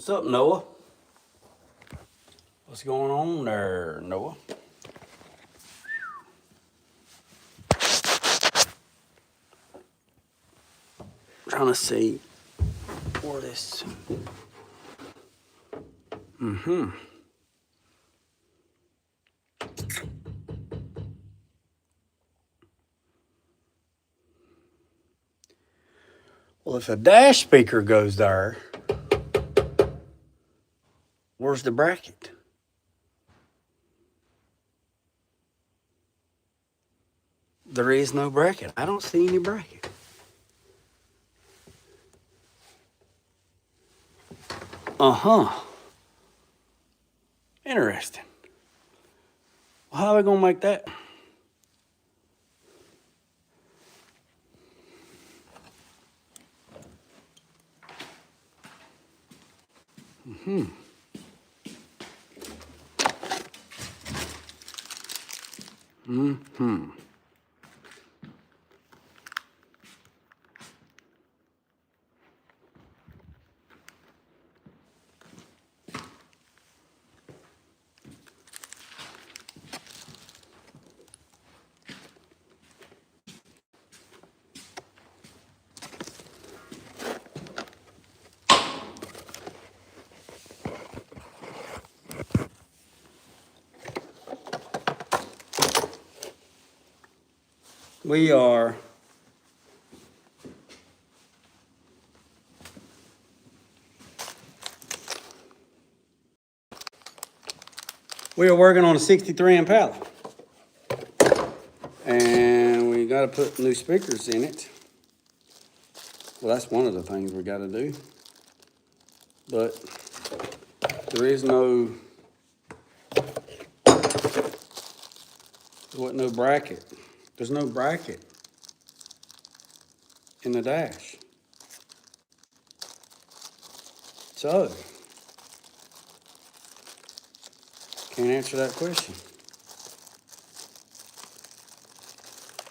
What's up, Noah? What's going on there, Noah? Trying to see where this. Well, if a dash speaker goes there, where's the bracket? There is no bracket. I don't see any bracket. Interesting. Well, how are we gonna make that? We are working on a 63 Impala. And we got to put new speakers in it. Well, that's one of the things we got to do. But there wasn't no bracket. There's no bracket in the dash. So, can't answer that question.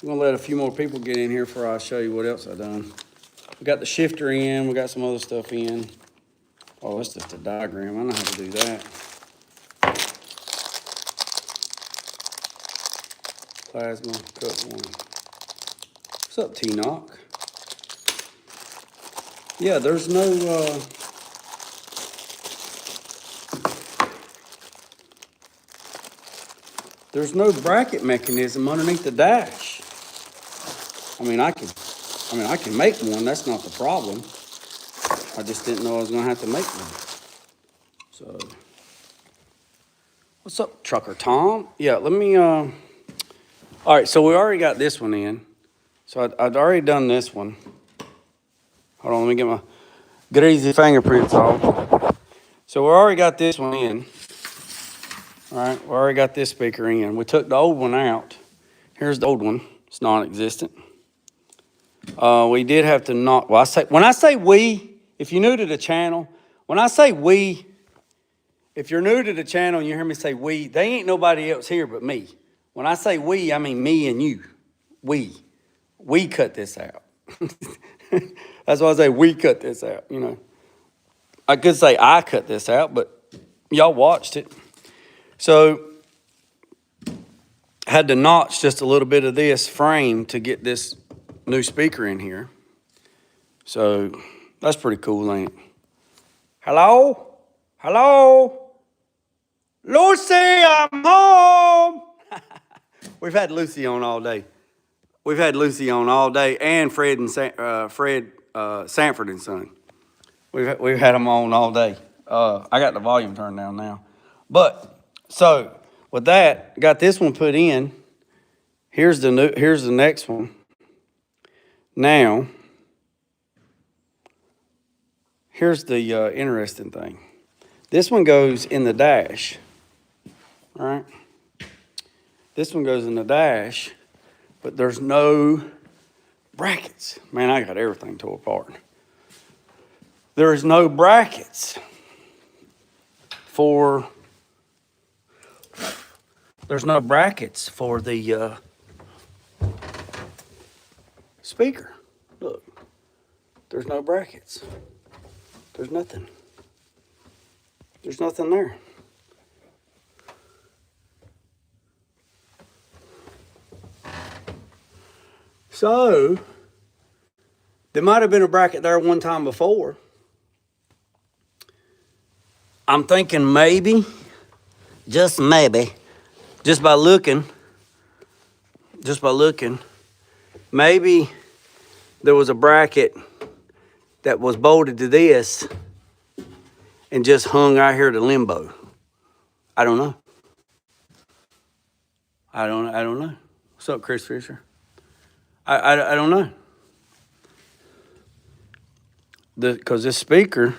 I'm gonna let a few more people get in here before I show you what else I've done. We got the shifter in, we got some other stuff in. Oh, that's just a diagram. I know how to do that. Plasma, cut one. What's up, T-Knock? Yeah, there's no, there's no bracket mechanism underneath the dash. I mean, I can make one. That's not the problem. I just didn't know I was gonna have to make one. So, what's up, Trucker Tom? Yeah, let me. All right, so we already got this one in. So I'd already done this one. Hold on, let me get my greasy fingerprints off. So we already got this one in. All right, we already got this speaker in. We took the old one out. Here's the old one. It's non-existent. We did have to knock. Well, when I say we, if you're new to the channel, when I say we, if you're new to the channel and you hear me say we, they ain't nobody else here but me. When I say we, I mean me and you. We cut this out. That's why I say we cut this out, you know. I could say I cut this out, but y'all watched it. So I had to notch just a little bit of this frame to get this new speaker in here. So that's pretty cool, ain't it? Hello? Hello? Lucy, I'm home. We've had Lucy on all day. We've had Lucy on all day, and Fred Sanford and Son. We've had them on all day. I got the volume turned down now. But so with that, got this one put in. Here's the next one. Now, here's the interesting thing. This one goes in the dash. All right. This one goes in the dash, but there's no brackets. Man, I got everything tore apart. There's no brackets for the speaker. Look, there's no brackets. There's nothing. There's nothing there. So, there might have been a bracket there one time before. I'm thinking maybe, just maybe, just by looking, maybe there was a bracket that was bolted to this and just hung out here to limbo. I don't know. I don't know. What's up, Chris Fisher? I don't know. Because this speaker,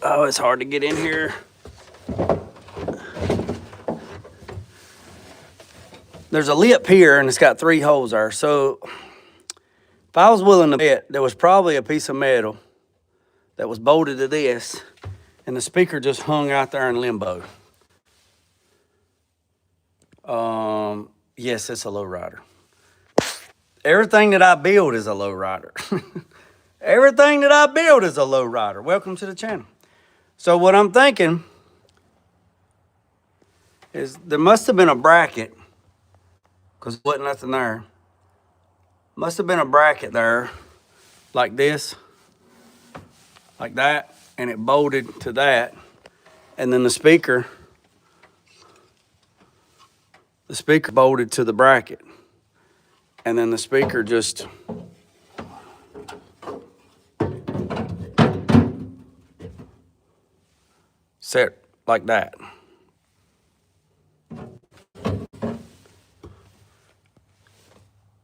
oh, it's hard to get in here. There's a lip here and it's got 3 holes there. So if I was willing to bet, there was probably a piece of metal that was bolted to this and the speaker just hung out there in limbo. Yes, it's a low rider. Everything that I build is a low rider. Everything that I build is a low rider. Welcome to the channel. So what I'm thinking is there must have been a bracket, because there wasn't nothing there. Must have been a bracket there like this, like that, and it bolted to that. And then the speaker bolted to the bracket. And then the speaker just set like that.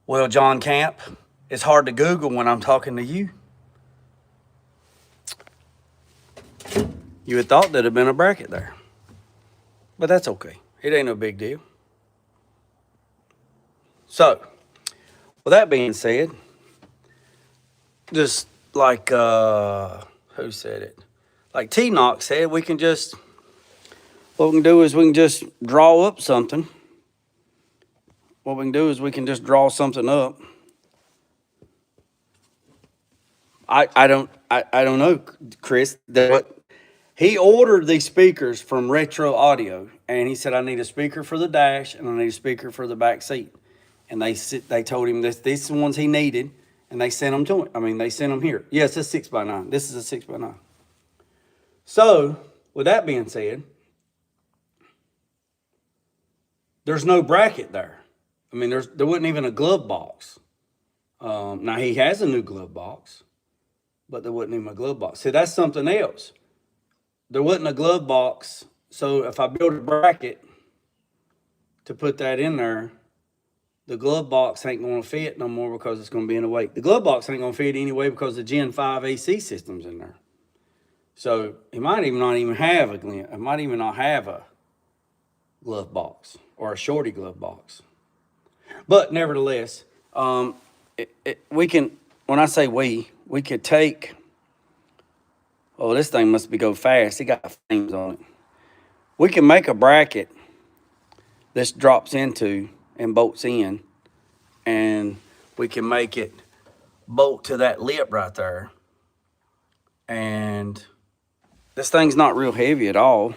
Well, John Camp, it's hard to Google when I'm talking to you. You would thought there'd have been a bracket there. But that's okay. It ain't no big deal. So, with that being said, just like, who said it? Like T-Knox said, what we can do is we can just draw up something. What we can do is we can just draw something up. I don't know, Chris. He ordered these speakers from Retro Audio, and he said, I need a speaker for the dash, and I need a speaker for the back seat. And they told him these are the ones he needed, and they sent them to him. I mean, they sent them here. Yes, it's a 6x9. This is a 6x9. So, with that being said, there's no bracket there. I mean, there wasn't even a glove box. Now, he has a new glove box, but there wasn't even a glove box. See, that's something else. There wasn't a glove box, so if I build a bracket to put that in there, the glove box ain't going to fit no more because it's going to be in the way. The glove box ain't going to fit anyway because the Gen 5 AC system's in there. So he might even not have a glove box or a shorty glove box. But nevertheless, we can, when I say we could take, oh, this thing must go fast. It got flames on it. We can make a bracket this drops into and bolts in, and we can make it bolt to that lip right there. And this thing's not real heavy at all.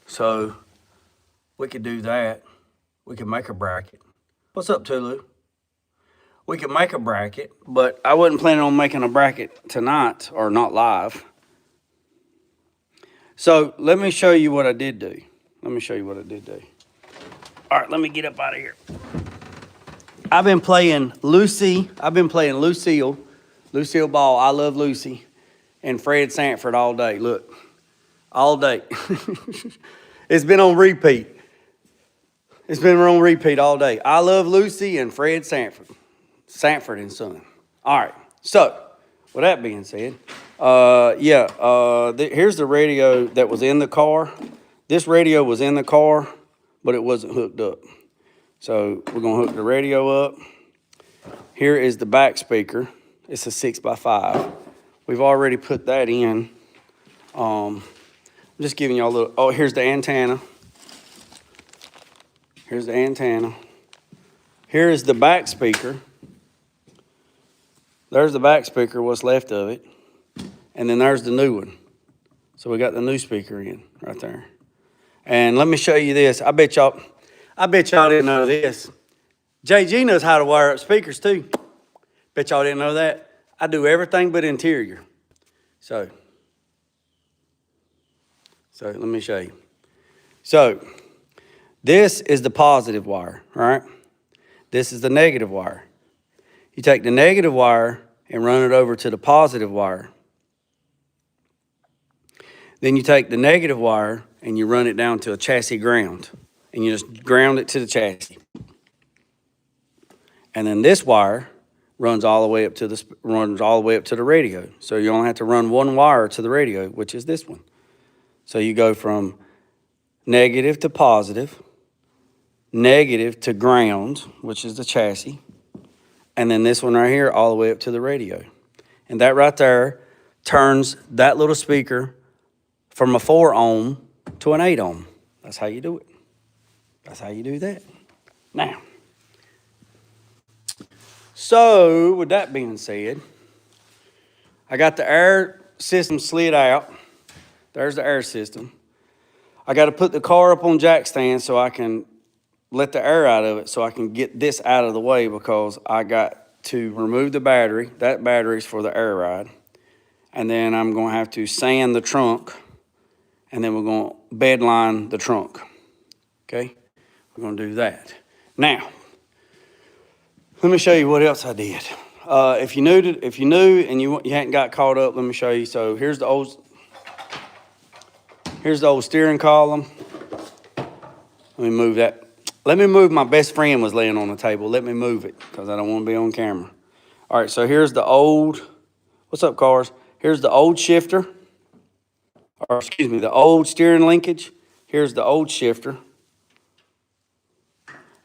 So we could do that. We can make a bracket. What's up, Tulu? We could make a bracket, but I wasn't planning on making a bracket tonight, or not live. So let me show you what I did do. All right, let me get up out of here. I've been playing Lucille Ball. I love Lucy, and Fred Sanford all day. Look, all day. It's been on repeat. All day. I love Lucy and Fred Sanford. Sanford and Son. All right. So, with that being said, here's the radio that was in the car. This radio was in the car, but it wasn't hooked up. So, we're going to hook the radio up. Here is the back speaker. It's a 6x5. We've already put that in. I'm just giving y'all a little. Oh, here's the antenna. Here is the back speaker. There's the back speaker, what's left of it. And then there's the new one. So we got the new speaker in right there. And let me show you this. I bet y'all didn't know this. JG knows how to wire up speakers too. Bet y'all didn't know that. I do everything but interior. So let me show you. So this is the positive wire, right? This is the negative wire. You take the negative wire and run it over to the positive wire. Then you take the negative wire and you run it down to a chassis ground. And you just ground it to the chassis. And then this wire runs all the way up to the radio. So you only have to run one wire to the radio, which is this one. So you go from negative to positive, negative to ground, which is the chassis, and then this one right here all the way up to the radio. And that right there turns that little speaker from a 4 ohm to an 8 ohm. That's how you do it. That's how you do that. Now, so with that being said, I got the air system slid out. There's the air system. I got to put the car up on jack stand so I can let the air out of it so I can get this out of the way because I got to remove the battery. That battery's for the air ride. And then I'm going to have to sand the trunk. And then we're going to bed line the trunk. Okay? We're going to do that. Now, let me show you what else I did. If you knew and you hadn't got caught up, let me show you. So here's the old steering column. Let me move that. Let me move. My best friend was laying on the table. Let me move it because I don't want to be on camera. All right, so here's the old, what's up, cars? Here's the old shifter, or excuse me, the old steering linkage. Here's the old shifter.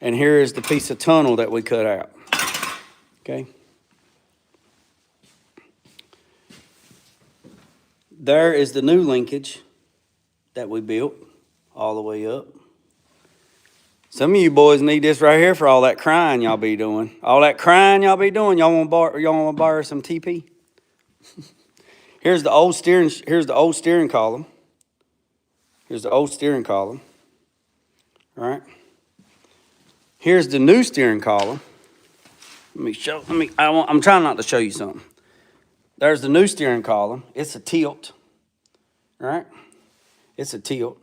And here is the piece of tunnel that we cut out. Okay. There is the new linkage that we built all the way up. Some of you boys need this right here for all that crying y'all be doing. All that crying y'all be doing. Y'all want to borrow some TP? Here's the old steering column. Here's the old steering column. All right. Here's the new steering column. I'm trying not to show you something. There's the new steering column. It's a tilt. All right. It's a tilt.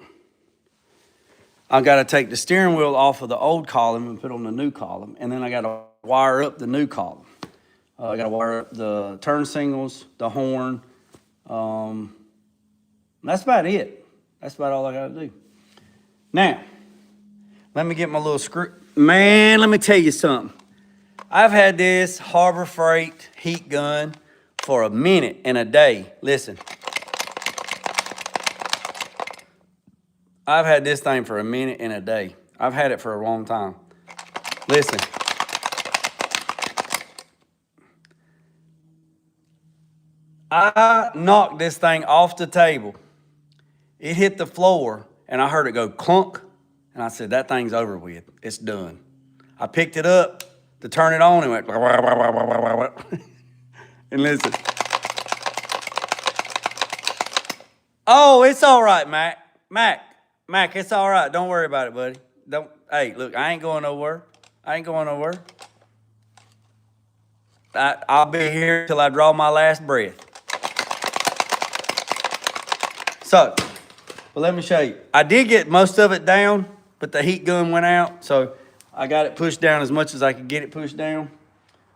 I got to take the steering wheel off of the old column and put on the new column. And then I got to wire up the new column. I got to wire up the turn signals, the horn. That's about it. That's about all I got to do. Now, let me get my little screw. Man, let me tell you something. I've had this Harbor Freight heat gun for a minute and a day. Listen. I've had this thing for a minute and a day. I've had it for a long time. Listen. I knocked this thing off the table. It hit the floor, and I heard it go clunk, and I said, that thing's over with. It's done. I picked it up to turn it on and went, and listen. Oh, it's all right, Mac, it's all right. Don't worry about it, buddy. Hey, look, I ain't going nowhere. I'll be here till I draw my last breath. So, well, let me show you. I did get most of it down, but the heat gun went out, so I got it pushed down as much as I could get it pushed down.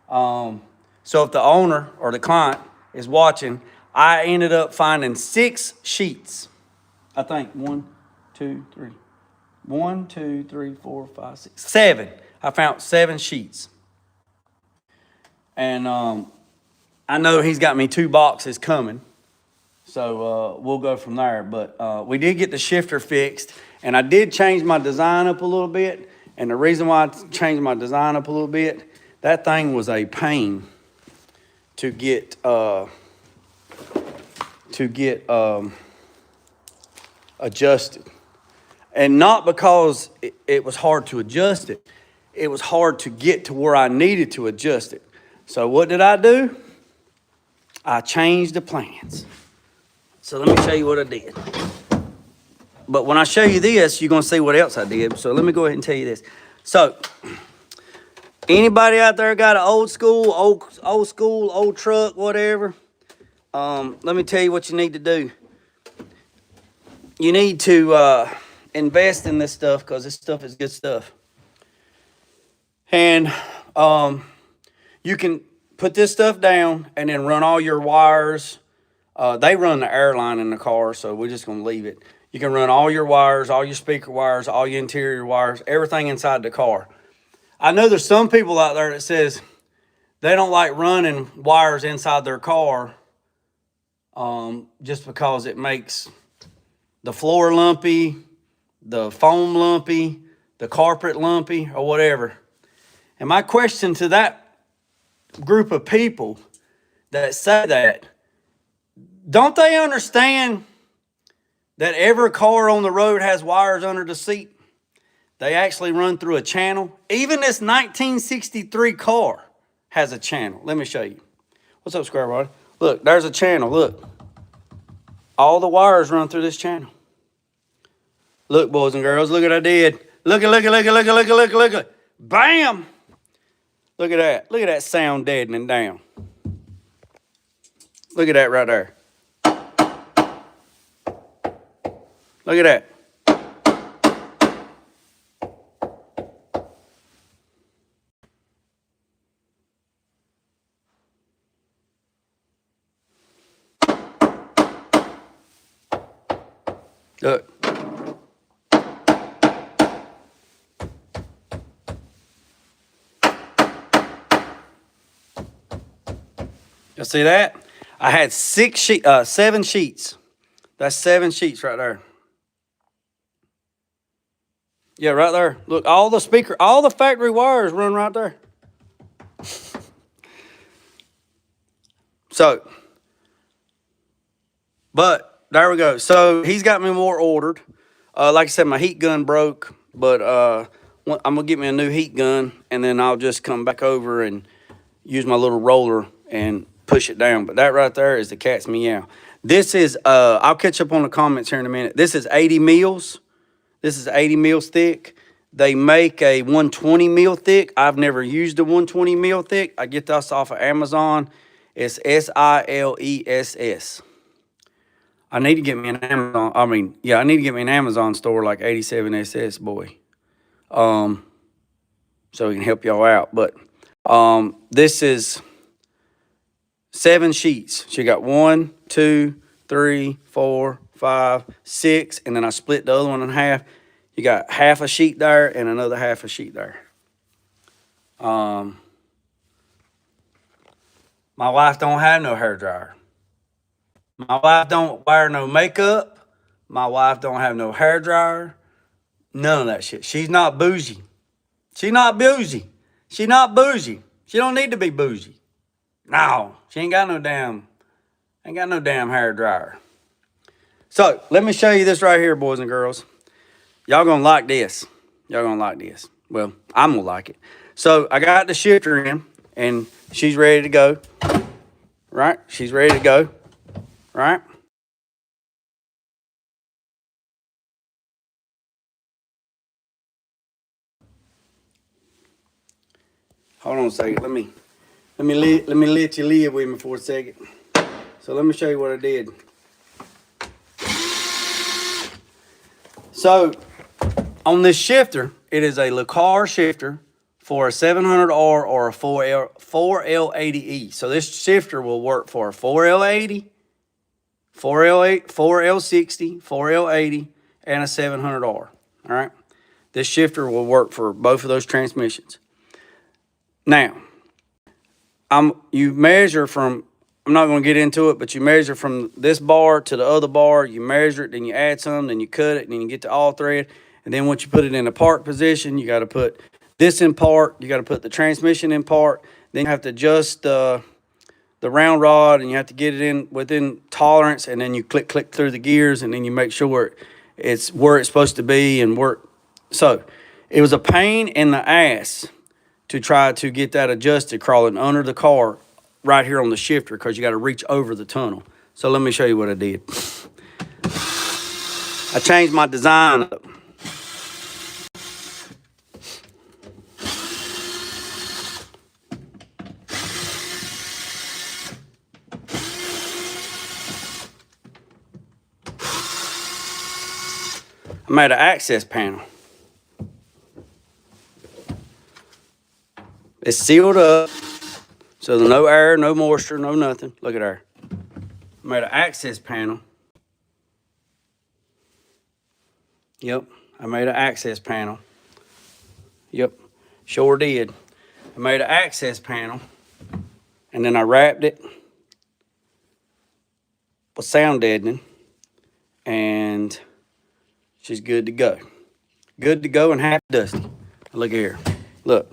So if the owner or the client is watching, I ended up finding 6 sheets. I think 1, 2, 3. 1, 2, 3, 4, 5, 6, 7. I found 7 sheets. And I know he's got me 2 boxes coming. So we'll go from there. But we did get the shifter fixed. And I did change my design up a little bit. And the reason why I changed my design up a little bit, that thing was a pain to get adjusted. And not because it was hard to adjust it. It was hard to get to where I needed to adjust it. So what did I do? I changed the plans. So let me show you what I did. But when I show you this, you're gonna see what else I did. So let me go ahead and tell you this. So anybody out there got an old truck, whatever? Let me tell you what you need to do. You need to invest in this stuff because this stuff is good stuff. And you can put this stuff down and then run all your wires. They run the air line in the car, so we're just gonna leave it. You can run all your wires, all your speaker wires, all your interior wires, everything inside the car. I know there's some people out there that says they don't like running wires inside their car just because it makes the floor lumpy, the foam lumpy, the carpet lumpy, or whatever. And my question to that group of people that say that, don't they understand that every car on the road has wires under the seat? They actually run through a channel. Even this 1963 car has a channel. Let me show you. What's up, Square Body? Look, there's a channel. Look. All the wires run through this channel. Look, boys and girls, look what I did. Look at. Bam! Look at that. Look at that sound deadening down. Look at that right there. Look at that. Look. You see that? I had 7 sheets. That's 7 sheets right there. Yeah, right there. Look, all the factory wires run right there. So, but there we go. So he's got me more ordered. Like I said, my heat gun broke, but I'm gonna get me a new heat gun, and then I'll just come back over and use my little roller and push it down. But that right there is the cat's meow. This is I'll catch up on the comments here in a minute. This is 80 mils. This is 80 mils thick. They make a 120 mil thick. I've never used a 120 mil thick. I get this off of Amazon. It's SILESS. I need to get me an Amazon. I need to get me an Amazon store like 87SS boy. So we can help y'all out. But this is 7 sheets. So you got 1, 2, 3, 4, 5, 6, and then I split the other one in half. You got half a sheet there and another half a sheet there. My wife don't have no hair dryer. My wife don't wear no makeup. My wife don't have no hair dryer. None of that shit. She's not bougie. She's not bougie. She's not bougie. She don't need to be bougie. No, she ain't got no damn hair dryer. So let me show you this right here, boys and girls. Y'all gonna like this. Y'all gonna like this. Well, I'm gonna like it. So I got the shifter in, and she's ready to go. Right? She's ready to go. Right? Hold on a second. Let me let you live with me for a second. So let me show you what I did. So on this shifter, it is a LeCar shifter for a 700R or a 4L80E. So this shifter will work for a 4L80, 4L60, 4L80, and a 700R. All right. This shifter will work for both of those transmissions. Now, you measure from, I'm not going to get into it, but you measure from this bar to the other bar. You measure it, then you add some, then you cut it, and then you get to all thread. And then once you put it in a park position, you got to put this in park. You got to put the transmission in park. Then you have to adjust the round rod, and you have to get it in within tolerance. And then you click through the gears, and then you make sure it's where it's supposed to be and work. So it was a pain in the ass to try to get that adjusted crawling under the car right here on the shifter because you got to reach over the tunnel. So let me show you what I did. I changed my design up. I made an access panel. It's sealed up, so there's no air, no moisture, no nothing. Look at there. I made an access panel. Yep, I made an access panel. Yep, sure did. I made an access panel, and then I wrapped it with sound deadening, and she's good to go. Good to go and half dusty. Look here. Look.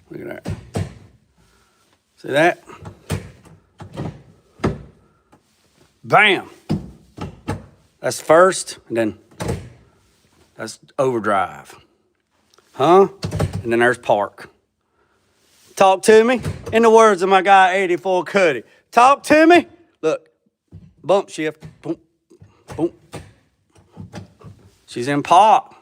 Look at that. See that? Bam. That's first, and then that's overdrive. Huh? And then there's park. Talk to me. In the words of my guy 84 Cuddy. Talk to me. Look. Bump shift. Boom. Boom. She's in park.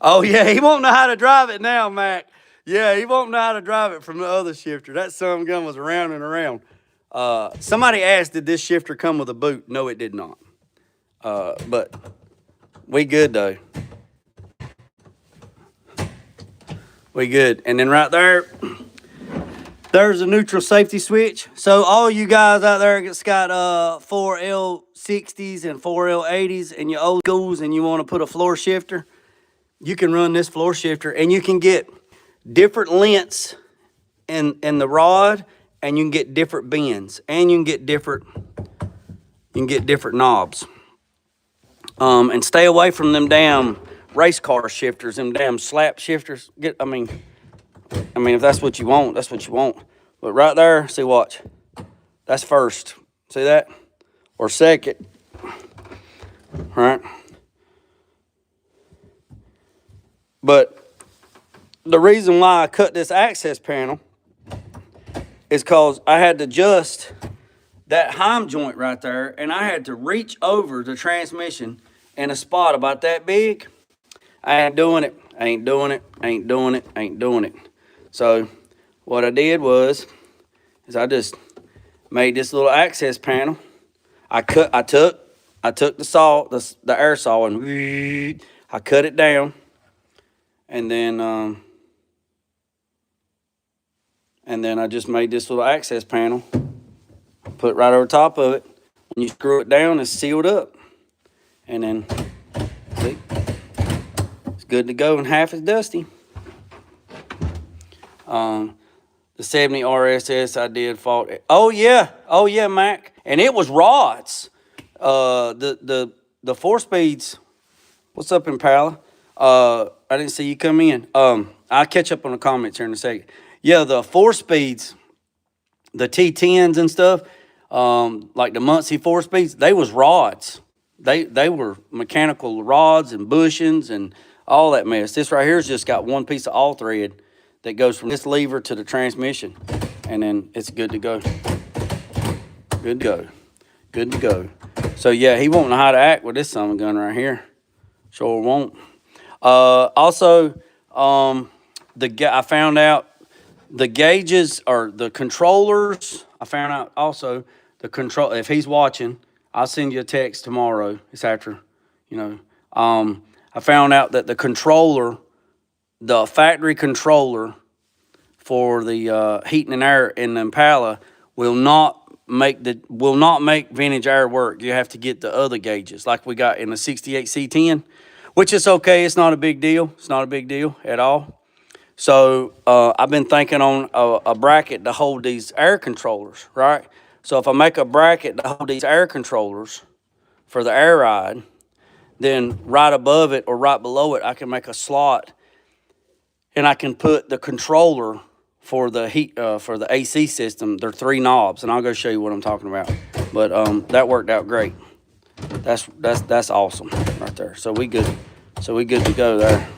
Oh, yeah, he won't know how to drive it now, Mac. Yeah, he won't know how to drive it from the other shifter. That son gun was around and around. Somebody asked, did this shifter come with a boot? No, it did not. But we good, though. We good. And then right there, there's a neutral safety switch. So all you guys out there that's got 4L60s and 4L80s and your old schools and you want to put a floor shifter, you can run this floor shifter and you can get different lengths in the rod, and you can get different bends, and you can get different knobs. And stay away from them damn race car shifters, them damn slap shifters. I mean, if that's what you want, that's what you want. But right there, see, watch. That's first. See that? Or second. All right. But the reason why I cut this access panel is because I had to adjust that heim joint right there, and I had to reach over the transmission in a spot about that big. I ain't doing it. I ain't doing it. I ain't doing it. I ain't doing it. So what I did is I just made this little access panel. I took the saw, the air saw, and I cut it down, and then I just made this little access panel, put right over top of it. When you screw it down, it's sealed up. And then, see, it's good to go and half as dusty. The 70 RSS I did fault. Oh yeah, Mac. And it was rods. The 4-speeds. What's up, Impala? I didn't see you come in. I'll catch up on the comments here in a second. Yeah, the 4-speeds, the T10s and stuff, like the Muncie 4-speeds, they was rods. They were mechanical rods and bushings and all that mess. This right here's just got one piece of all thread that goes from this lever to the transmission, and then it's good to go. Good to go. Good to go. So yeah, he won't know how to act with this son of a gun right here. Sure won't. Also, I found out the gauges or the controllers. I found out also the control. If he's watching, I'll send you a text tomorrow. It's after, I found out that the controller, the factory controller for the heating and air in the Impala will not make vintage air work. You have to get the other gauges like we got in the 68 C10, which is okay. It's not a big deal. It's not a big deal at all. So I've been thinking on a bracket to hold these air controllers, right? So if I make a bracket to hold these air controllers for the air ride, then right above it or right below it, I can make a slot, and I can put the controller for the heat for the AC system. They're 3 knobs, and I'll go show you what I'm talking about. But that worked out great. That's awesome right there. So we good. So we good to go there.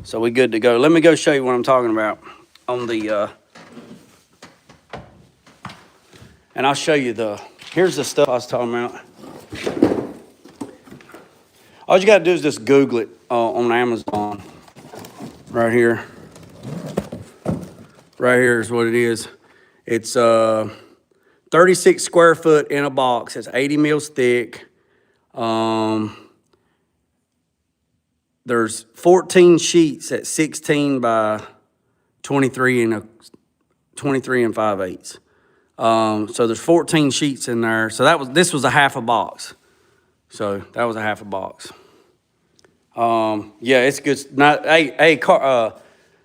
So we good to go. Let me go show you what I'm talking about on the, and I'll show you here's the stuff I was talking about. All you got to do is just Google it on Amazon. Right here. Right here is what it is. It's 36 square foot in a box. It's 80 mils thick. There's 14 sheets at 16 by 23 and 5/8. So there's 14 sheets in there. So this was a half a box. So that was a half a box. Yeah, it's good.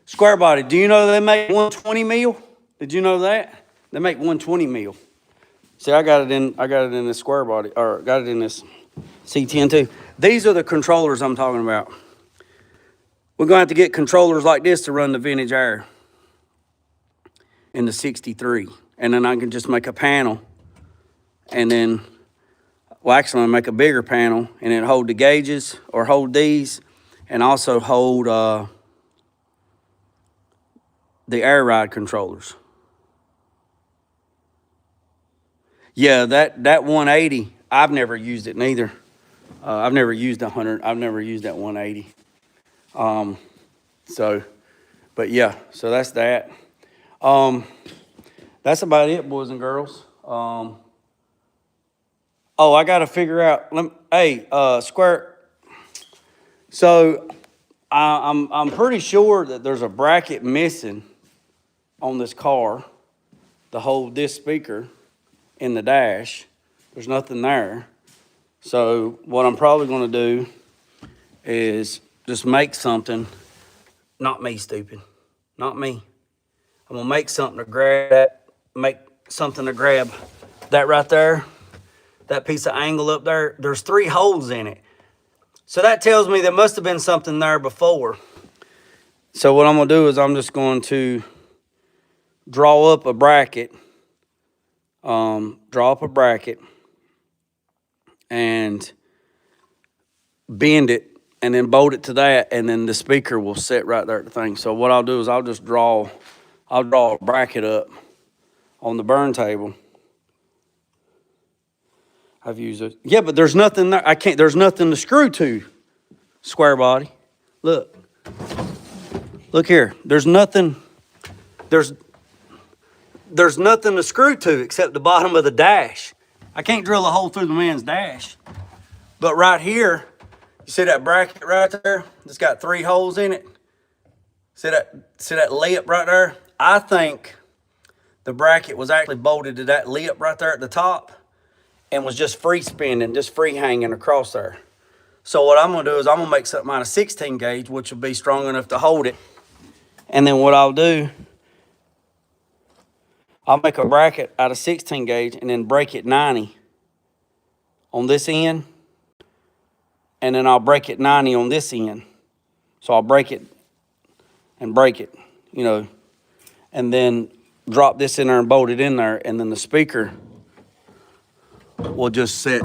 Square Body, do you know they make 120 mil? Did you know that? They make 120 mil. See, I got it in this Square Body, or got it in this C10 too. These are the controllers I'm talking about. We're gonna have to get controllers like this to run the vintage air in the 63. And then I can just make a panel, and then, well, actually, I'm gonna make a bigger panel, and then hold the gauges, or hold these, and also hold the air ride controllers. Yeah, that 180, I've never used it neither. I've never used 100. I've never used that 180. But yeah, so that's that. That's about it, boys and girls. I got to figure out. Square. So I'm pretty sure that there's a bracket missing on this car to hold this speaker in the dash. There's nothing there. So what I'm probably going to do is just make something. Not me, stupid. Not me. I'm going to make something to grab that. Make something to grab that right there. That piece of angle up there. There's 3 holes in it. So that tells me there must have been something there before. So what I'm going to do is I'm just going to draw up a bracket. And bend it and then bolt it to that, and then the speaker will sit right there at the thing. So what I'll do is I'll draw a bracket up on the burn table. I've used it. Yeah, but there's nothing there. There's nothing to screw to, Square Body. Look here. There's nothing to screw to except the bottom of the dash. I can't drill a hole through the man's dash. But right here, you see that bracket right there? It's got 3 holes in it. See that lip right there? I think the bracket was actually bolted to that lip right there at the top and was just free spinning, just free hanging across there. So what I'm gonna do is I'm gonna make something out of 16 gauge, which will be strong enough to hold it. And then what I'll do, I'll make a bracket out of 16 gauge and then break it 90 on this end. And then I'll break it 90 on this end. So I'll break it and break it, and then drop this in there and bolt it in there. And then the speaker will just sit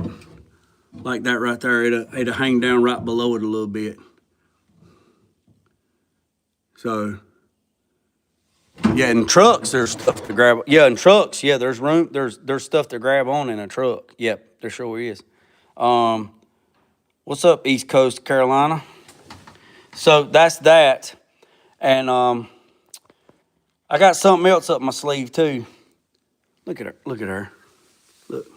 like that right there. It'll hang down right below it a little bit. So, yeah, in trucks, there's stuff to grab. Yeah, in trucks, yeah, there's room. There's stuff to grab on in a truck. Yep, there sure is. What's up, East Coast Carolina? So that's that. And I got something else up my sleeve too. Look at her. Look at her. Look.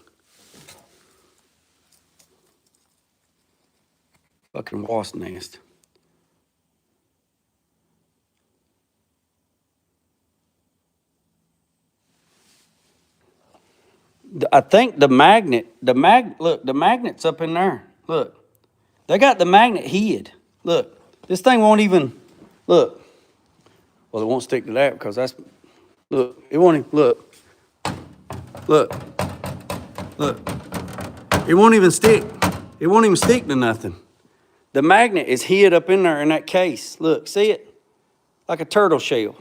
Fucking wasp nest. I think the magnet's up in there. Look. They got the magnet hid. Look. This thing won't even, look. Well, it won't stick to that because that's, look, it won't even, look. Look. It won't even stick. It won't even stick to nothing. The magnet is hid up in there in that case. Look, see it? Like a turtle shell.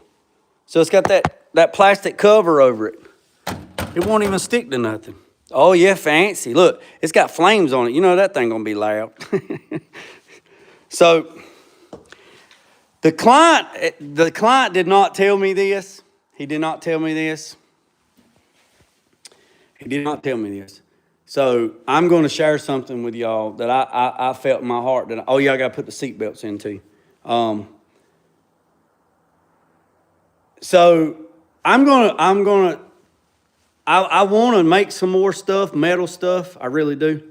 So it's got that plastic cover over it. It won't even stick to nothing. Oh yeah, fancy. Look, it's got flames on it. You know that thing gonna be loud. So the client did not tell me this. He did not tell me this. He did not tell me this. So I'm going to share something with y'all that I felt in my heart that, oh yeah, I got to put the seatbelts in too. So I want to make some more stuff, metal stuff. I really do.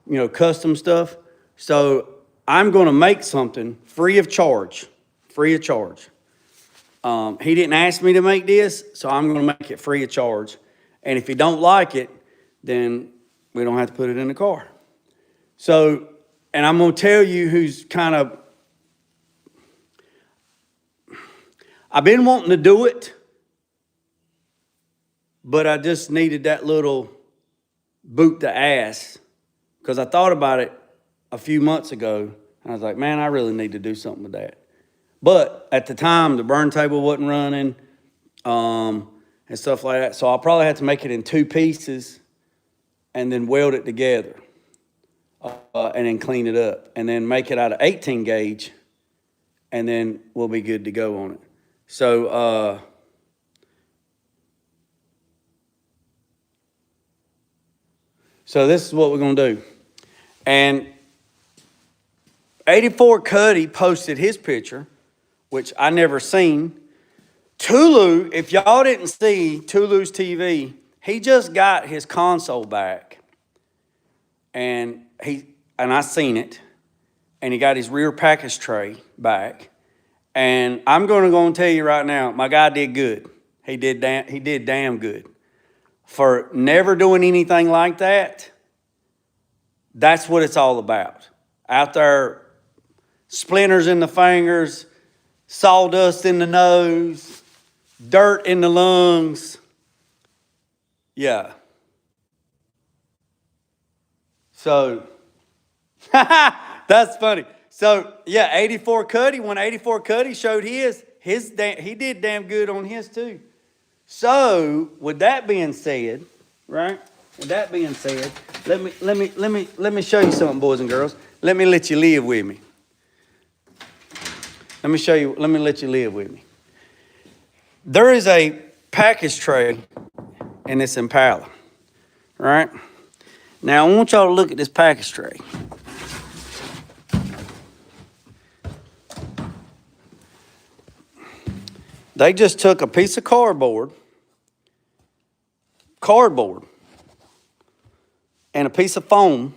You know, custom stuff. So I'm going to make something free of charge. Free of charge. He didn't ask me to make this, so I'm going to make it free of charge. And if you don't like it, then we don't have to put it in the car. So, and I'm going to tell you who's kind of, I've been wanting to do it, but I just needed that little boot to ass because I thought about it a few months ago. And I was like, man, I really need to do something with that. But at the time, the burn table wasn't running and stuff like that. So I'll probably have to make it in 2 pieces and then weld it together and then clean it up. And then make it out of 18 gauge and then we'll be good to go on it. So this is what we're going to do. And 84 Cuddy posted his picture, which I never seen. Tulu, if y'all didn't see Tulu's TV, he just got his console back. And I seen it. And he got his rear package tray back. And I'm going to go and tell you right now, my guy did good. He did damn good. For never doing anything like that, that's what it's all about. Out there, splinters in the fingers, sawdust in the nose, dirt in the lungs. Yeah. So, that's funny. So, yeah, 84 Cuddy, when 84 Cuddy showed his he did damn good on his too. So, with that being said, right? With that being said, let me show you something, boys and girls. Let me let you live with me. Let me let you live with me. There is a package tray in this Impala, right? Now, I want y'all to look at this package tray. They just took a piece of cardboard, and a piece of foam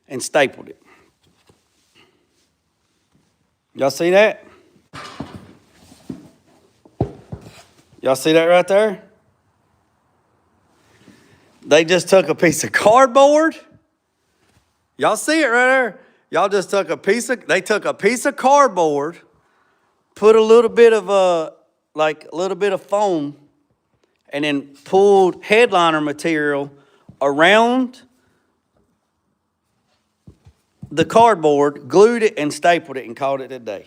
and stapled it. Y'all see that? Y'all see that right there? They just took a piece of cardboard. Y'all see it right there? Y'all just took they took a piece of cardboard, put a little bit of foam, and then pulled headliner material around the cardboard, glued it and stapled it and called it a day.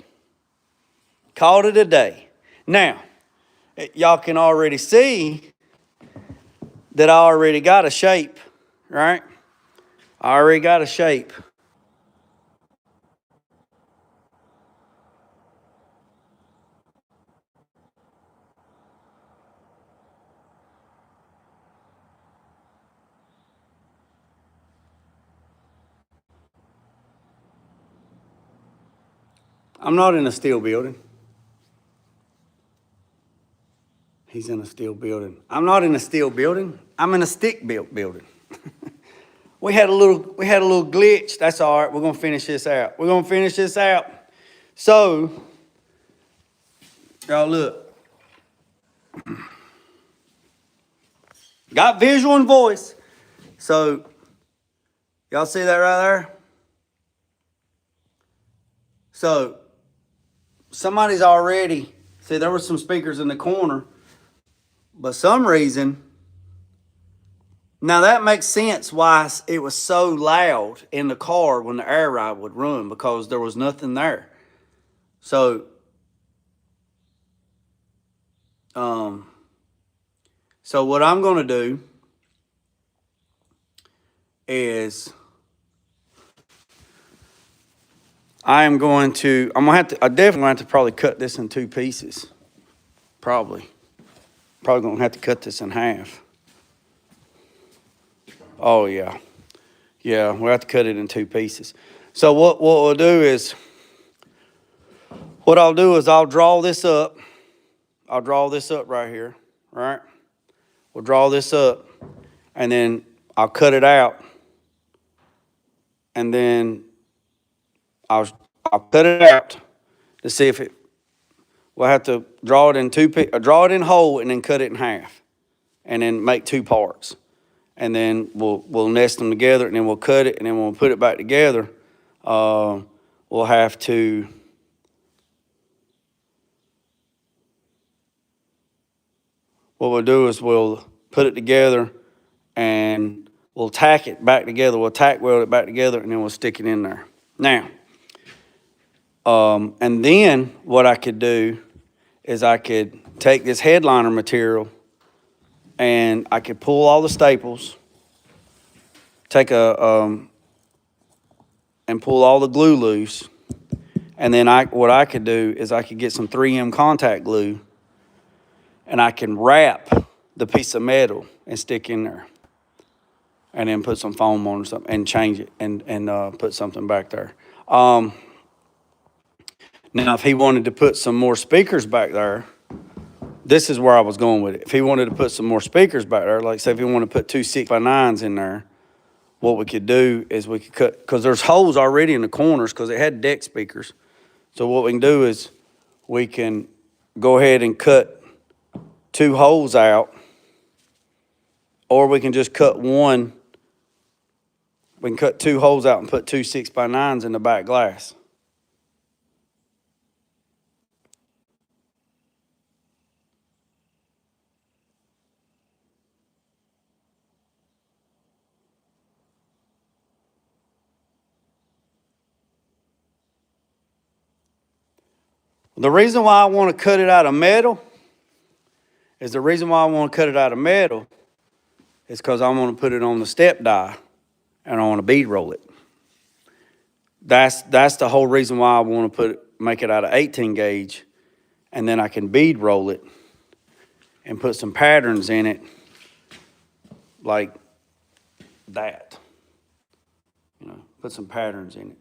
Called it a day. Now, y'all can already see that I already got a shape, right? I already got a shape. I'm not in a steel building. He's in a steel building. I'm not in a steel building. I'm in a stick-built building. We had a little glitch. That's all right. We're gonna finish this out. So, y'all look. Got visual and voice. So, y'all see that right there? So, somebody's already, see, there were some speakers in the corner, but some reason, now that makes sense why it was so loud in the car when the air ride would run, because there was nothing there. So, so what I'm going to do is I definitely gonna have to probably cut this in 2 pieces. Probably gonna have to cut this in half. Oh yeah. Yeah, we'll have to cut it in 2 pieces. So what I'll do is I'll draw this up. I'll draw this up right here, right? We'll draw this up, and then I'll cut it out, and then I'll cut it out to see if we'll have to draw it in whole, and then cut it in half, and then make 2 parts, and then we'll nest them together, and then we'll cut it, and then when we'll put it back together, we'll have to. What we'll do is we'll put it together and we'll tack it back together. We'll tack weld it back together, and then we'll stick it in there. Now, and then what I could do is I could take this headliner material and I could pull all the staples, and pull all the glue loose. And then what I could do is I could get some 3M contact glue, and I can wrap the piece of metal and stick in there, and then put some foam on or something and change it and put something back there. Now, if he wanted to put some more speakers back there, this is where I was going with it. If he wanted to put some more speakers back there, like say if he wanted to put 2 6x9s in there, what we could do is we could cut, because there's holes already in the corners because it had deck speakers. So what we can do is we can go ahead and cut 2 holes out, or we can just cut one. We can cut 2 holes out and put 2 6x9s in the back glass. The reason why I want to cut it out of metal is because I want to put it on the step die, and I want to bead roll it. That's the whole reason why I want to make it out of 18 gauge, and then I can bead roll it and put some patterns in it like that. Put some patterns in it.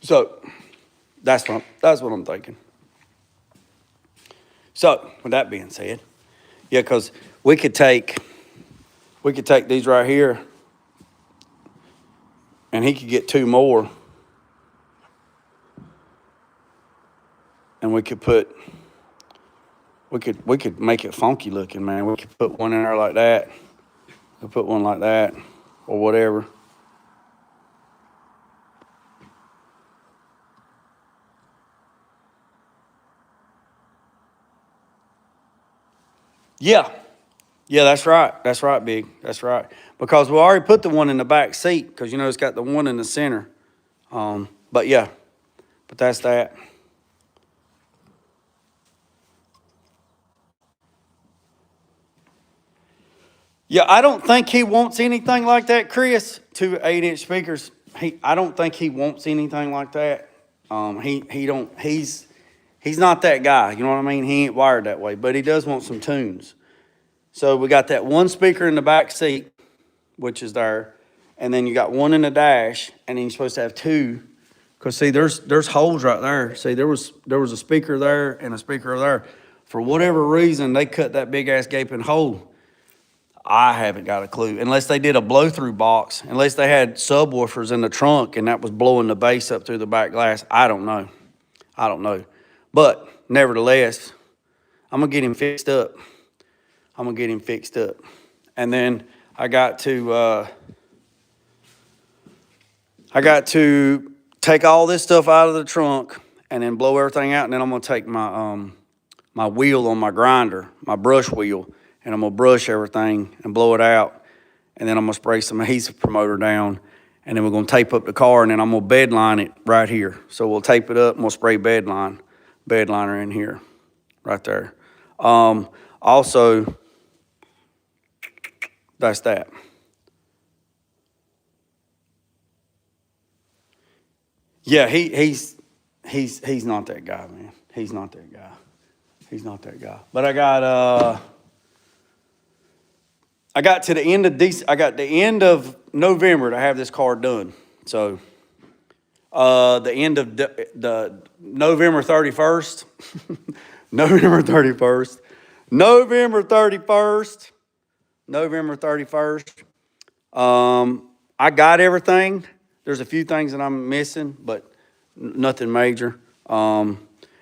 So that's what I'm thinking. So with that being said, yeah, because we could take these right here, and he could get 2 more, and we could make it funky looking, man. We could put one in there like that. We'll put one like that, or whatever. Yeah, that's right, Big. That's right. Because we already put the one in the back seat, because it's got the one in the center. But that's that. Yeah, I don't think he wants anything like that, Chris. 2 8-inch speakers. I don't think he wants anything like that. He's not that guy. You know what I mean? He ain't wired that way, but he does want some tunes. So we got that 1 speaker in the back seat, which is there, and then you got 1 in the dash, and then you're supposed to have 2. Cause see, there's holes right there. See, there was a speaker there and a speaker there. For whatever reason, they cut that big ass gaping hole. I haven't got a clue. Unless they did a blow-through box, unless they had subwoofers in the trunk and that was blowing the bass up through the back glass. I don't know. But nevertheless, I'm gonna get him fixed up. And then I got to take all this stuff out of the trunk and then blow everything out. And then I'm gonna take my my wheel on my grinder, my brush wheel, and I'm gonna brush everything and blow it out. And then I'm gonna spray some adhesive promoter down, and then we're gonna tape up the car, and then I'm gonna bed line it right here. So we'll tape it up and we'll spray bed liner in here, right there. Also, that's that. Yeah, he's not that guy, man. He's not that guy. He's not that guy. But I got to the end of I got the end of November to have this car done. So the end of the November 31st, November 31st, November 31st, November 31st. I got everything. There's a few things that I'm missing, but nothing major.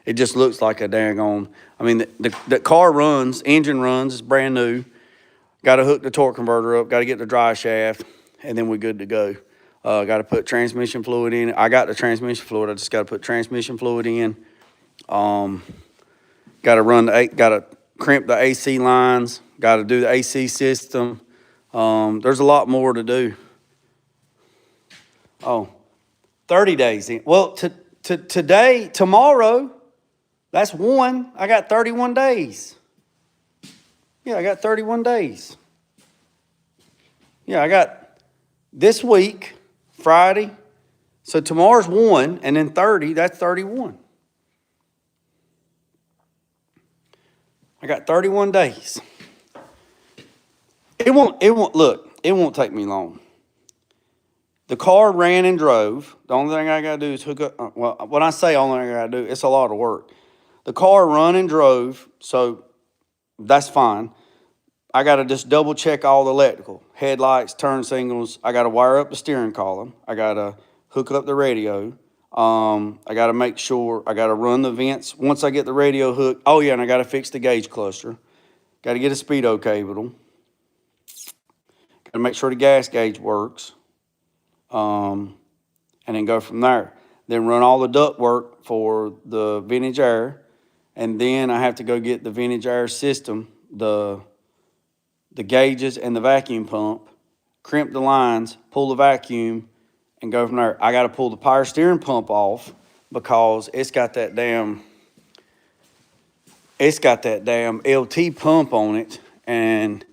It just looks like a daggone. I mean, the car runs, engine runs, it's brand new. Got to hook the torque converter up, got to get the drive shaft, and then we're good to go. Got to put transmission fluid in. I got the transmission fluid. I just got to put transmission fluid in. Got to crimp the AC lines. Got to do the AC system. There's a lot more to do. 30 days in. Well, tomorrow, that's one. I got 31 days. Yeah, I got 31 days. Yeah, I got this week, Friday. So tomorrow's 1, and then 30, that's 31. I got 31 days. It won't take me long. The car ran and drove. The only thing I got to do is hook up. Well, when I say only thing I got to do, it's a lot of work. The car run and drove, so that's fine. I got to just double check all the electrical. Headlights, turn signals. I got to wire up the steering column. I got to hook up the radio. I got to make sure. I got to run the vents. Once I get the radio hooked. Oh, yeah, and I got to fix the gauge cluster. Got to get a speedo cable. Got to make sure the gas gauge works. And then go from there. Then run all the duct work for the vintage air. And then I have to go get the vintage air system, the gauges and the vacuum pump, crimp the lines, pull the vacuum, and go from there. I got to pull the power steering pump off because it's got that damn LT pump on it, and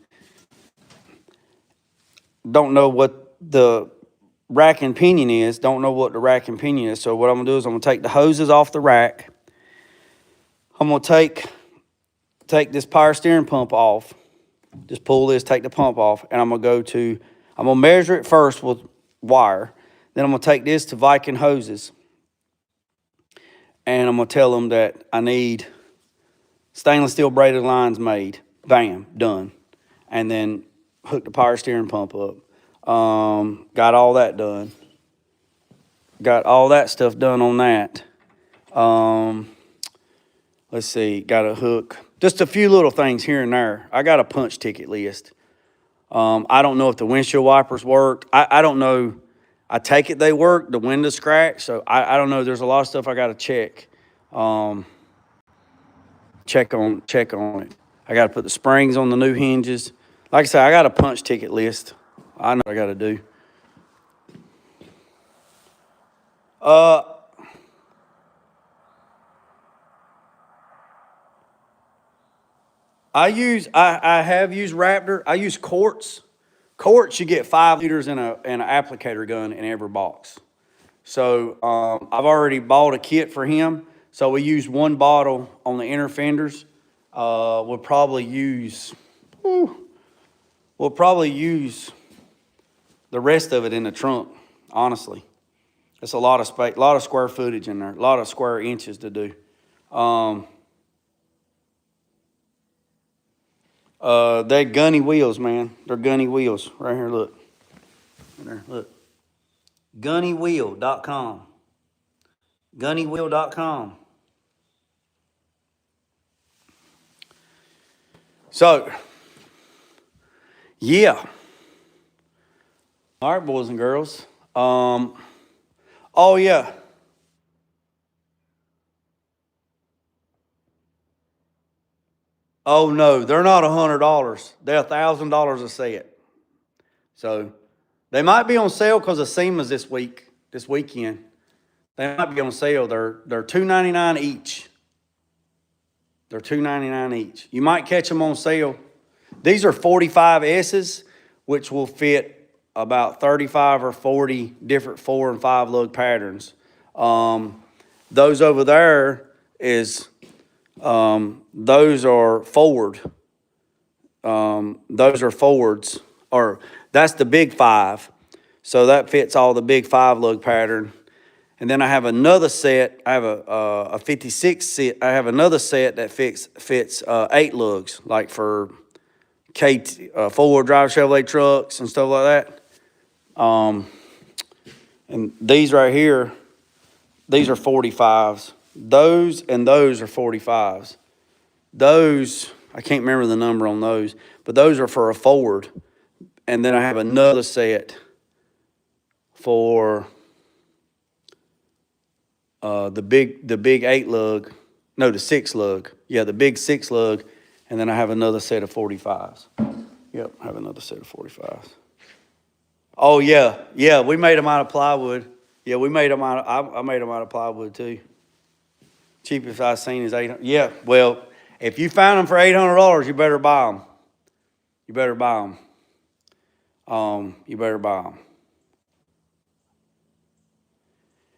don't know what the rack and pinion is. Don't know what the rack and pinion is. So what I'm gonna do is I'm gonna take the hoses off the rack. I'm gonna take this power steering pump off. Just pull this, take the pump off, and I'm gonna measure it first with wire. Then I'm gonna take this to Viking hoses, and I'm gonna tell them that I need stainless steel braided lines made. Bam, done. And then hook the power steering pump up. Got all that done. Got all that stuff done on that. Let's see, got a hook. Just a few little things here and there. I got a punch ticket list. I don't know if the windshield wipers worked. I don't know. I take it they work. The window's cracked, so I don't know. There's a lot of stuff I got to check. Check on it. I got to put the springs on the new hinges. Like I said, I got a punch ticket list. I know what I got to do. I have used Raptor. I use quartz. Quartz, you get 5 liters in an applicator gun in every box. So I've already bought a kit for him. So we use 1 bottle on the inner fenders. We'll probably use the rest of it in the trunk, honestly. It's a lot of space, a lot of square footage in there, a lot of square inches to do. They're gunny wheels, man. They're gunny wheels. Right here, look. Right there, look. Gunnywheel.com. Gunnywheel.com. So, yeah. All right, boys and girls. Oh, yeah. Oh, no, they're not $100. They're $1,000 a set. So, they might be on sale because of SEMA's this weekend. They might be on sale. They're $2.99 each. They're $2.99 each. You might catch them on sale. These are 45S's, which will fit about 35 or 40 different 4 and 5 lug patterns. Those over there is, those are forward. Those are forwards, or that's the big 5. So that fits all the big 5 lug pattern. And then I have another set. I have a 56 set. I have another set that fits 8 lugs, like for four-wheel drive Chevrolet trucks and stuff like that. And these right here, these are 45s. Those and those are 45s. Those, I can't remember the number on those, but those are for a forward. And then I have another set for the big 8 lug, no, the 6 lug. Yeah, the big 6 lug. And then I have another set of 45s. Yep, I have another set of 45s. Oh, yeah. Yeah, we made them out of plywood. Yeah, we made them out of, I made them out of plywood too. Cheapest I've seen is $800. Yeah, well, if you found them for $800, you better buy them. You better buy them. You better buy them.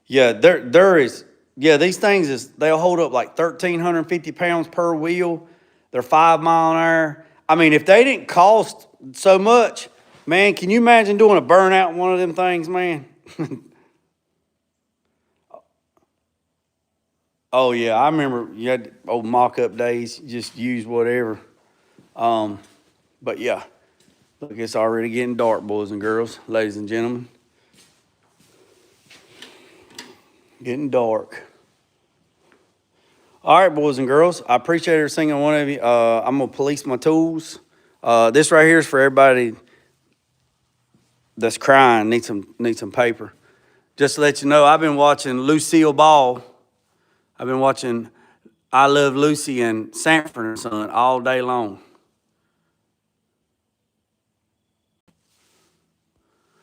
Yeah, there is, yeah, these things they'll hold up like 1,350 pounds per wheel. They're 5 mile an hour. I mean, if they didn't cost so much, man, can you imagine doing a burnout in one of them things, man? Oh, yeah, I remember you had old mock-up days, you just use whatever. But, yeah, look, it's already getting dark, boys and girls, ladies and gentlemen. Getting dark. All right, boys and girls, I appreciate every single one of you. I'm going to police my tools. This right here is for everybody that's crying, need some paper. Just to let you know, I've been watching Lucille Ball. I've been watching I Love Lucy and Sanford and Son all day long.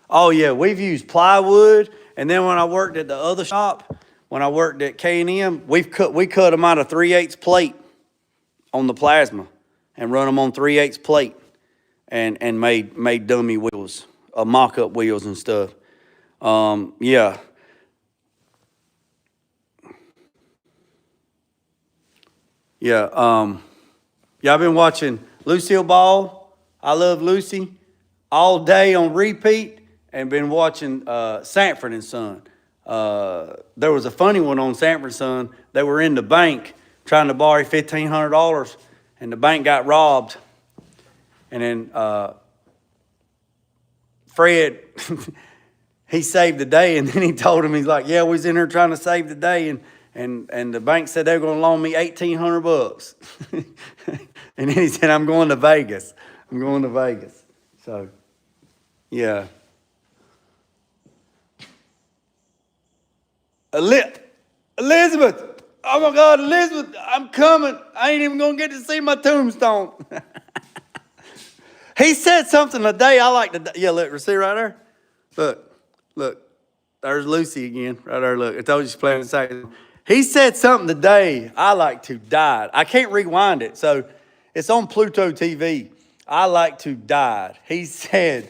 Oh, yeah, we've used plywood. And then when I worked at the other shop, when I worked at K&M, we cut them out of 3/8 plate on the plasma and run them on 3/8 plate and made dummy wheels, mock-up wheels and stuff. Yeah. Yeah, yeah, I've been watching Lucille Ball, I Love Lucy, all day on repeat, and been watching Sanford and Son. There was a funny one on Sanford and Son. They were in the bank trying to borrow $1,500, and the bank got robbed. And then Fred, he saved the day, and then he told him, he's like, yeah, we was in here trying to save the day, and the bank said they were going to loan me $1,800. And then he said, I'm going to Vegas. I'm going to Vegas. So, yeah. Elizabeth, oh my God, Elizabeth, I'm coming. I ain't even going to get to see my tombstone. He said something today I like to, yeah, look, see right there? Look, there's Lucy again, right there, look. I told you she's playing the saxophone. He said something today I like to die. I can't rewind it, so it's on Pluto TV. I like to die. He said,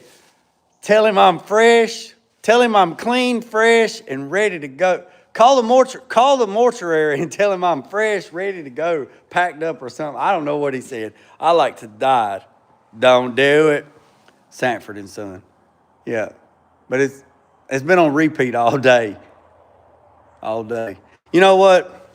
tell him I'm fresh, tell him I'm clean, fresh, and ready to go. Call the mortuary and tell him I'm fresh, ready to go, packed up or something. I don't know what he said. I like to die. Don't do it. Sanford and Son. Yeah. But it's been on repeat all day. All day. You know what?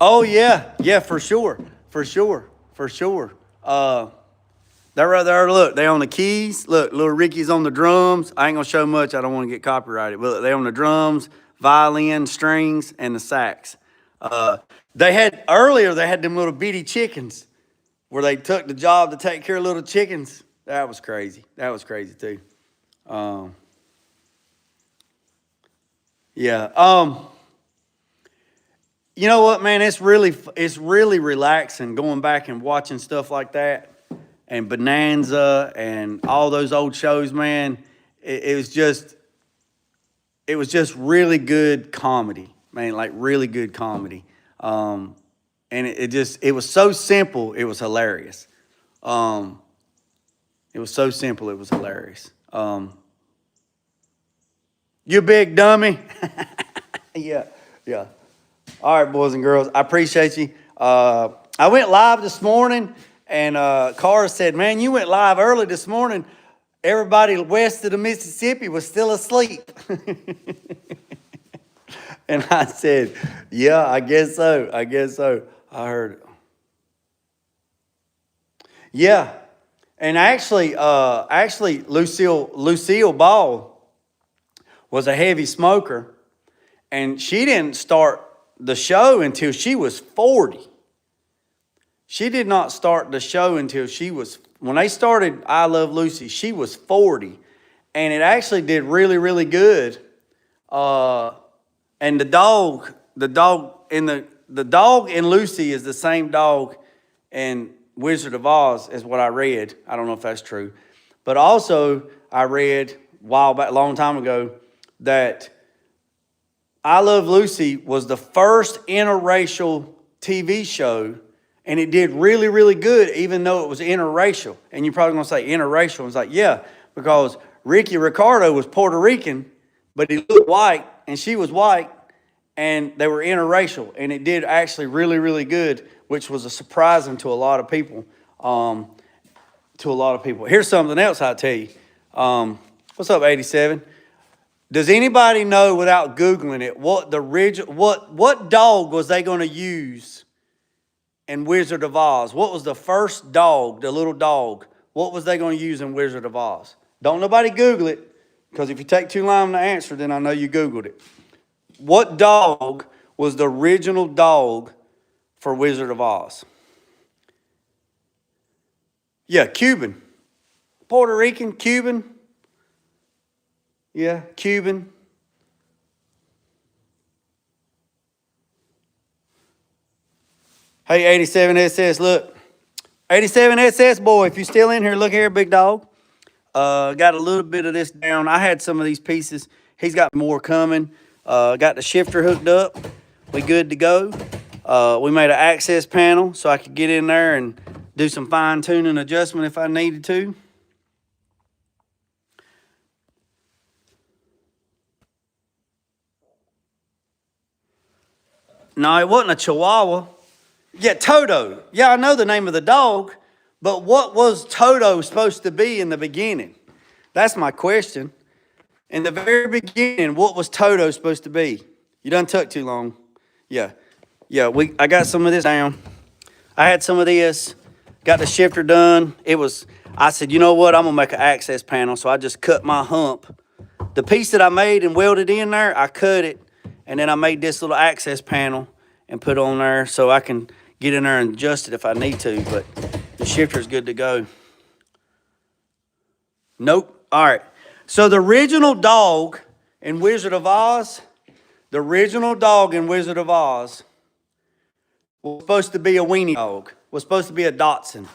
Oh, yeah. Yeah, for sure. For sure. For sure. They're right there. Look, they on the keys. Look, little Ricky's on the drums. I ain't going to show much. I don't want to get copyrighted. But look, they on the drums, violin, strings, and the sax. They had them little bitty chickens where they took the job to take care of little chickens. That was crazy. That was crazy, too. Yeah. You know what, man? It's really relaxing going back and watching stuff like that, and Bonanza and all those old shows, man. It was just really good comedy, man. Like really good comedy. And it was so simple. It was hilarious. It was so simple. It was hilarious. You big dummy. Yeah, yeah. All right, boys and girls, I appreciate you. I went live this morning, and Cara said, man, you went live early this morning. Everybody west of the Mississippi was still asleep. And I said, yeah, I guess so. I guess so. I heard it. Yeah. And actually, Lucille Ball was a heavy smoker, and she didn't start the show until she was 40. She did not start the show until when they started I Love Lucy, she was 40. And it actually did really, really good. And the dog in Lucy is the same dog in Wizard of Oz as what I read. I don't know if that's true. But also I read a while back, a long time ago, that I Love Lucy was the first interracial TV show, and it did really, really good, even though it was interracial. And you're probably going to say interracial. It's like, yeah, because Ricky Ricardo was Puerto Rican, but he looked white, and she was white, and they were interracial. And it did actually really, really good, which was a surprising to a lot of people. Here's something else I'll tell you. What's up, 87? Does anybody know, without Googling it, what dog was they going to use in Wizard of Oz? What was the first dog, the little dog? What was they going to use in Wizard of Oz? Don't nobody Google it, because if you take too long to answer, then I know you Googled it. What dog was the original dog for Wizard of Oz? Yeah, Cuban. Puerto Rican, Cuban. Yeah, Cuban. Hey, 87SS, look. 87SS, boy, if you're still in here, look here, big dog. Got a little bit of this down. I had some of these pieces. He's got more coming. Got the shifter hooked up. We good to go. We made an access panel so I could get in there and do some fine tuning adjustment if I needed to. No, it wasn't a Chihuahua. Yeah, Toto. Yeah, I know the name of the dog, but what was Toto supposed to be in the beginning? That's my question. In the very beginning, what was Toto supposed to be? You done took too long. Yeah. Yeah, I got some of this down. I had some of this, got the shifter done. I said, you know what, I'm gonna make an access panel, so I just cut my hump. The piece that I made and welded in there, I cut it, and then I made this little access panel and put on there so I can get in there and adjust it if I need to, but the shifter is good to go. Nope. All right. So the original dog in Wizard of Oz was supposed to be a weenie dog, was supposed to be a Dachshund.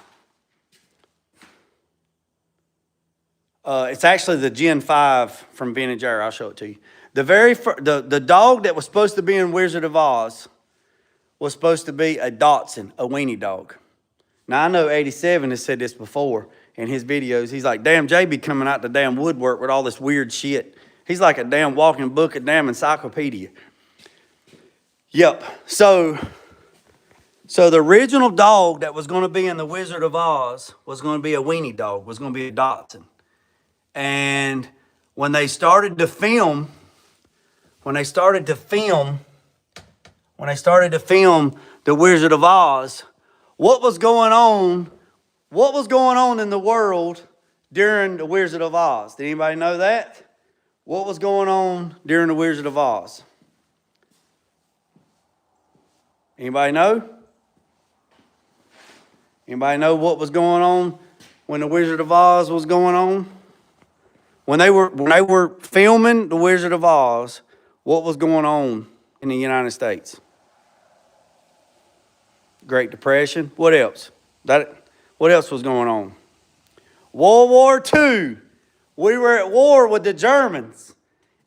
It's actually the Gen 5 from Vintage Air. I'll show it to you. The dog that was supposed to be in Wizard of Oz was supposed to be a Dachshund, a weenie dog. Now, I know 87 has said this before in his videos. He's like, damn, Jay be coming out the damn woodwork with all this weird shit. He's like a damn walking book, a damn encyclopedia. Yep. So the original dog that was going to be in the Wizard of Oz was going to be a weenie dog, was going to be a Dachshund. And when they started to film the Wizard of Oz, what was going on in the world during the Wizard of Oz? Did anybody know that? What was going on during the Wizard of Oz? Anybody know? Anybody know what was going on when the Wizard of Oz was going on? When they were filming the Wizard of Oz, what was going on in the United States? Great Depression. What else? What else was going on? World War II. We were at war with the Germans.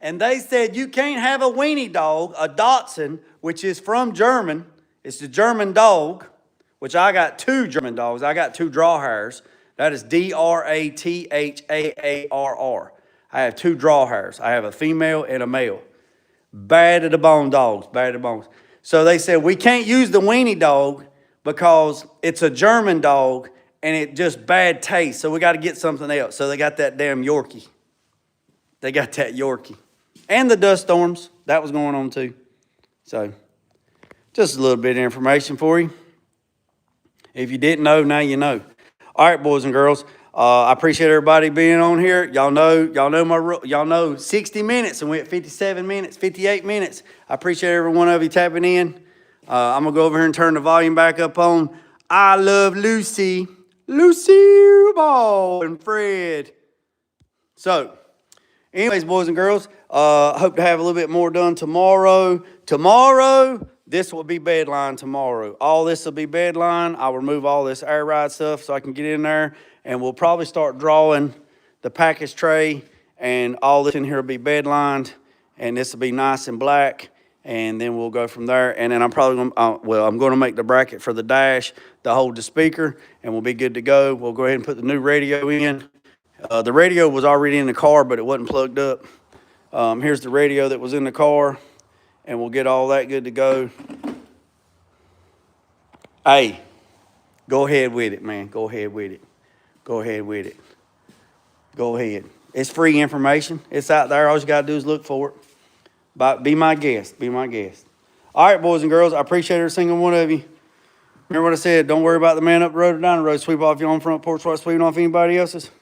And they said, you can't have a weenie dog, a Dachshund, which is from German. It's the German dog, which I got 2 German dogs. I got 2 draw hairs. That is Drathaarr. I have 2 draw hairs. I have a female and a male. Bad to the bone dogs, bad to the bones. So they said, we can't use the weenie dog because it's a German dog and it just bad taste. So we got to get something else. So they got that damn Yorkie. They got that Yorkie. And the dust storms, that was going on too. So just a little bit of information for you. If you didn't know, now you know. All right, boys and girls. I appreciate everybody being on here. Y'all know 60 minutes and we're at 57 minutes, 58 minutes. I appreciate every one of you tapping in. I'm gonna go over here and turn the volume back up on I Love Lucy, Lucy Ball and Fred. So, anyways, boys and girls, hope to have a little bit more done tomorrow. Tomorrow, this will be bedline tomorrow. All this will be bedline. I'll remove all this air ride stuff so I can get in there. And we'll probably start drawing the package tray. And all this in here will be bedlined. And this will be nice and black. And then we'll go from there. And then I'm probably going to, I'm going to make the bracket for the dash to hold the speaker. And we'll be good to go. We'll go ahead and put the new radio in. The radio was already in the car, but it wasn't plugged up. Here's the radio that was in the car. And we'll get all that good to go. Hey, go ahead with it, man. Go ahead with it. Go ahead with it. Go ahead. It's free information. It's out there. All you got to do is look for it. But be my guest. Be my guest. All right, boys and girls. I appreciate every single one of you. Remember what I said. Don't worry about the man up the road or down the road. Sweep off your own front porch while sweeping off anybody else's.